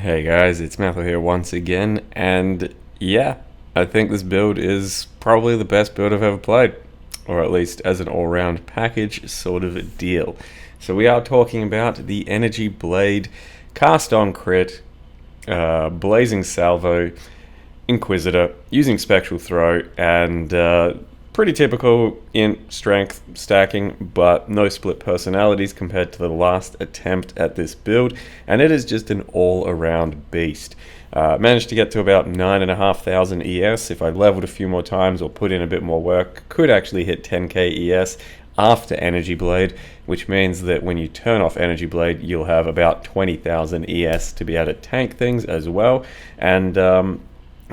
Hey guys, it's Matthew here once again, and yeah, I think this build is probably the best build I've ever played, or at least as an all-round package sort of a deal. So we are talking about the Energy Blade, Cast on Crit, Blazing Salvo, Inquisitor, using Spectral Throw, and pretty typical int strength stacking, but no split personalities compared to the last attempt at this build, and it is just an all-around beast. Managed to get to about 9,500 ES. If I leveled a few more times or put in a bit more work, could actually hit 10k ES after Energy Blade, which means that when you turn off Energy Blade, you'll have about 20,000 ES to be able to tank things as well, and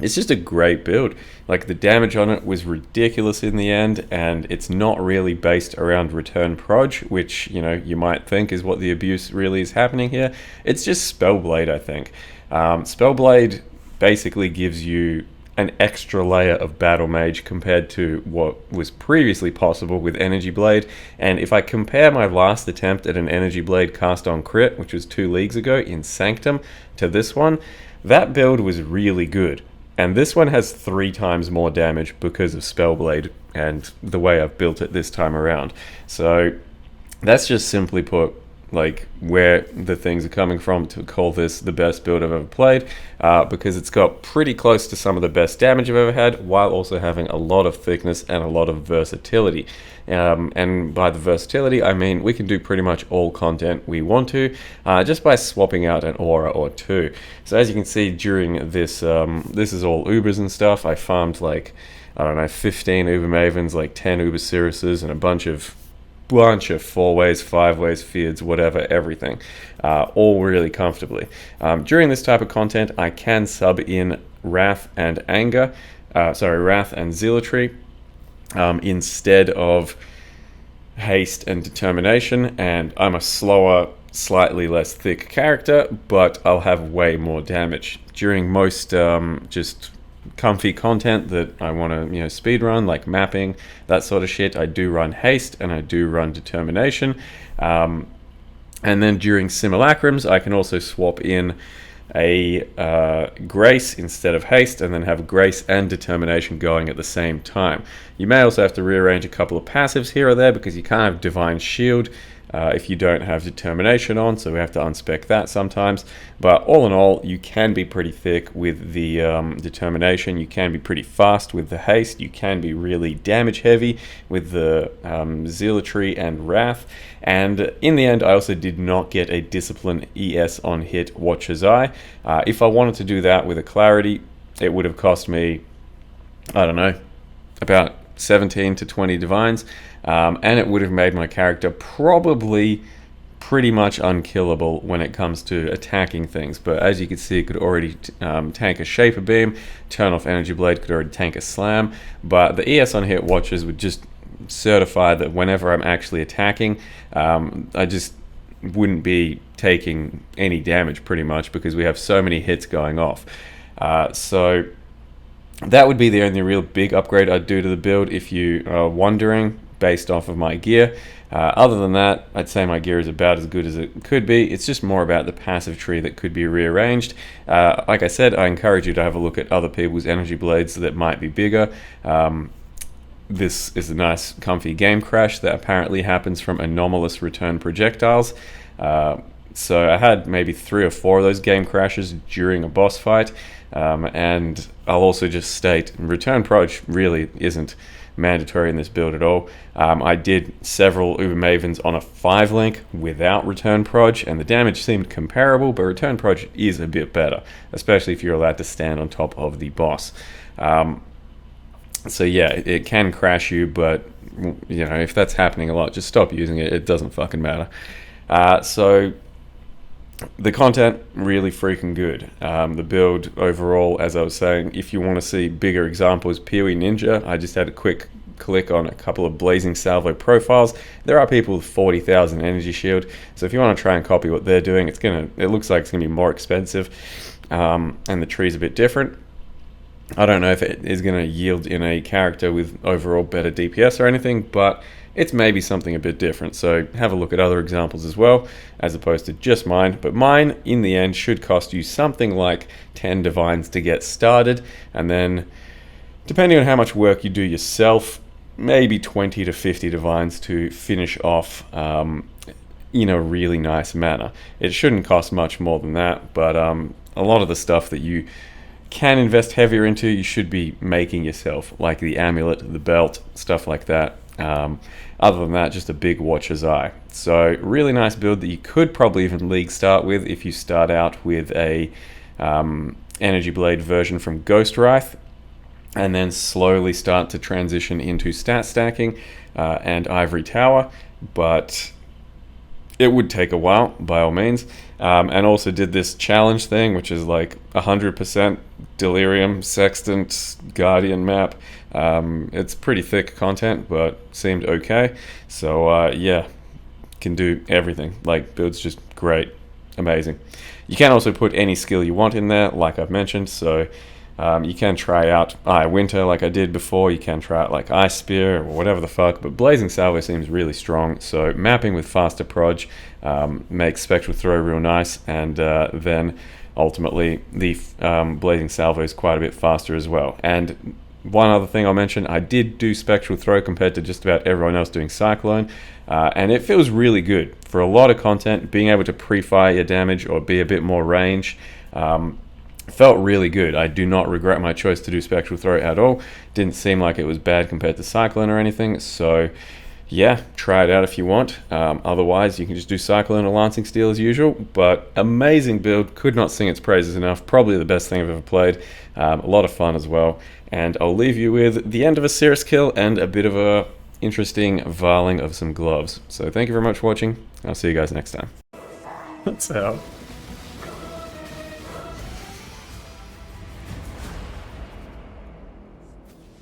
it's just a great build. Like, the damage on it was ridiculous in the end, and it's not really based around return proj, which, you know, you might think is what the abuse really is happening here. It's just Spellblade, I think. Spellblade basically gives you an extra layer of Battle Mage compared to what was previously possible with Energy Blade. And if I compare my last attempt at an Energy Blade cast on crit, which was 2 leagues ago in Sanctum, to this one, that build was really good. And this one has 3 times more damage because of Spellblade and the way I've built it this time around. So that's just simply put, like, where the things are coming from to call this the best build I've ever played, because it's got pretty close to some of the best damage I've ever had, while also having a lot of thickness and a lot of versatility. And by the versatility, I mean we can do pretty much all content we want to, just by swapping out an aura or two. So as you can see during this, this is all Ubers and stuff. I farmed, like, I don't know, 15 Uber Mavens, like 10 Uber Siriuses, and a bunch of 4-ways, 5-ways, Feards, whatever, everything, all really comfortably. During this type of content, I can sub in Wrath and Wrath and Zealotry, instead of Haste and Determination, and I'm a slower, slightly less thick character, but I'll have way more damage. During most just comfy content that I want to, speed run, like mapping, that sort of shit, I do run Haste and I do run Determination. And then during Simulacrums, I can also swap in a Grace instead of Haste, and then have Grace and Determination going at the same time. You may also have to rearrange a couple of passives here or there, because you can't have Divine Shield if you don't have Determination on, so we have to unspec that sometimes. But all in all, you can be pretty thick with the Determination, you can be pretty fast with the Haste, you can be really damage heavy with the Zealotry and Wrath, and in the end I also did not get a Discipline ES on hit Watcher's Eye. If I wanted to do that with a Clarity, it would have cost me, I don't know, about 17 to 20 divines, and it would have made my character probably pretty much unkillable when it comes to attacking things. But as you can see, it could already tank a Shaper Beam, turn off Energy Blade, could already tank a Slam, but the ES on hit Watchers would just certify that whenever I'm actually attacking, I just wouldn't be taking any damage pretty much, because we have so many hits going off. So that would be the only real big upgrade I'd do to the build if you are wondering, based off of my gear. Other than that, I'd say my gear is about as good as it could be. It's just more about the passive tree that could be rearranged. Like I said, I encourage you to have a look at other people's Energy Blades that might be bigger. This is a nice comfy game crash that apparently happens from anomalous return projectiles. So I had maybe 3 or 4 of those game crashes during a boss fight, and I'll also just state, return proj really isn't mandatory in this build at all. I did several Uber Mavens on a 5-link without return proj, and the damage seemed comparable, but return proj is a bit better, especially if you're allowed to stand on top of the boss. So yeah, it can crash you, but if that's happening a lot, just stop using it. It doesn't fucking matter. So the content, really freaking good. The build overall, as I was saying, if you want to see bigger examples, Peewee Ninja, I just had a quick click on a couple of Blazing Salvo profiles. There are people with 40,000 energy shield, so if you want to try and copy what they're doing, it looks like it's going to be more expensive, and the tree's a bit different. I don't know if it is going to yield in a character with overall better DPS or anything, but it's maybe something a bit different. So have a look at other examples as well, as opposed to just mine. But mine, in the end, should cost you something like 10 divines to get started, and then, depending on how much work you do yourself, maybe 20 to 50 divines to finish off in a really nice manner. It shouldn't cost much more than that, but a lot of the stuff that you can invest heavier into, you should be making yourself, like the amulet, the belt, stuff like that. Other than that, just a big watcher's eye. So really nice build that you could probably even league start with if you start out with a energy blade version from Ghost Wraith, and then slowly start to transition into stat stacking and Ivory Tower. But it would take a while, by all means. And also did this challenge thing, which is like 100% Delirium, Sextant, Guardian map. It's pretty thick content, but seemed okay. So yeah, can do everything. Like, build's just great, amazing. You can also put any skill you want in there, like I've mentioned. So you can try out Winter like I did before. You can try out like Ice Spear or whatever the fuck. But Blazing Salvo seems really strong. So mapping with faster proj makes Spectral Throw real nice. And then ultimately the Blazing Salvo is quite a bit faster as well. And one other thing I'll mention, I did do Spectral Throw compared to just about everyone else doing Cyclone. And it feels really good. For a lot of content, being able to pre-fire your damage or be a bit more range, felt really good. I do not regret my choice to do Spectral Throw at all. Didn't seem like it was bad compared to Cyclone or anything. So yeah, try it out if you want. Otherwise, you can just do Cyclone or Lancing Steel as usual. But amazing build. Could not sing its praises enough. Probably the best thing I've ever played. A lot of fun as well. And I'll leave you with the end of a Cirrus kill and a bit of a interesting varling of some gloves. So thank you very much for watching. I'll see you guys next time. That's how.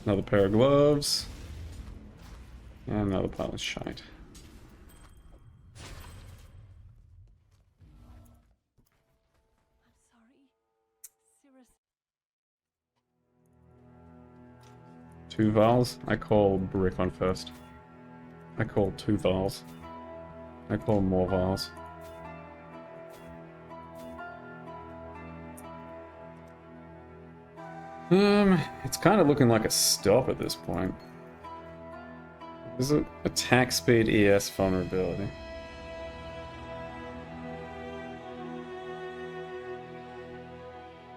Another pair of gloves. And another pile of shite. Two vials? I call Brick on first. I call 2 vials. I call more vials. It's kind of looking like a stop at this point. Is it attack speed ES vulnerability?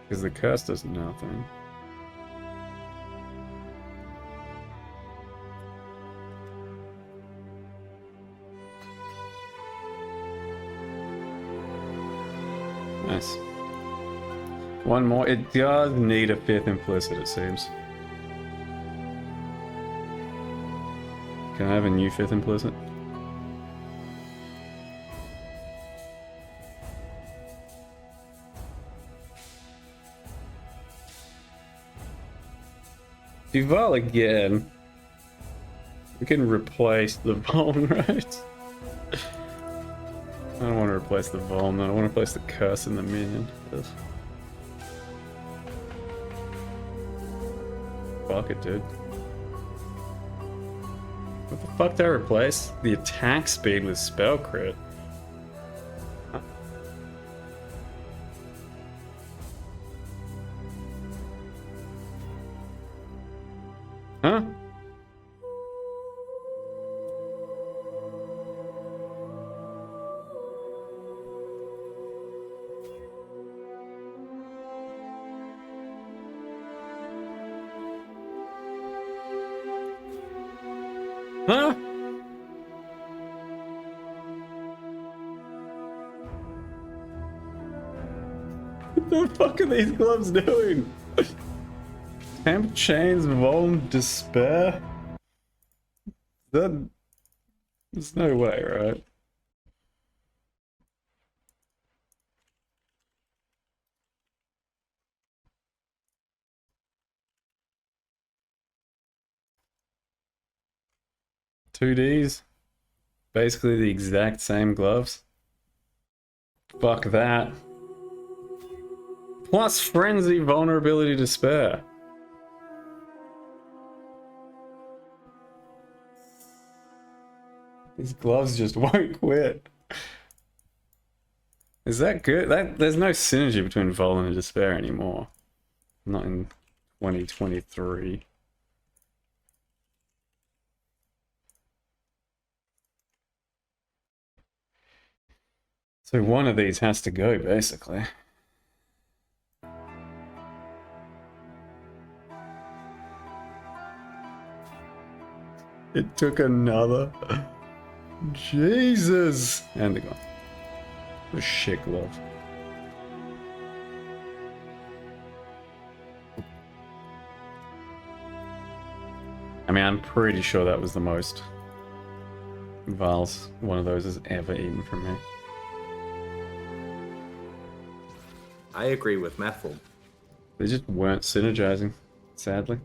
Because the curse does nothing. Nice. One more. It does need a 5th implicit, it seems. Can I have a new 5th implicit? Duval again. We can replace the Vuln, right? I don't want to replace the Vuln, I want to replace the curse and the minion. Fuck it, dude. What the fuck did I replace? The attack speed with spell crit. Huh? Huh? What the fuck are these gloves doing? Temp chains, Vuln, despair? There's no way, right? Two Ds? Basically the exact same gloves? Fuck that. Plus frenzy, vulnerability, despair. These gloves just won't quit. Is that good? There's no synergy between Volan and Despair anymore. Not in 2023. So one of these has to go, basically. It took another. Jesus! And they're gone. The shit glove. I mean, I'm pretty sure that was the most Vals one of those has ever eaten from me. I agree with Methful. They just weren't synergizing, sadly.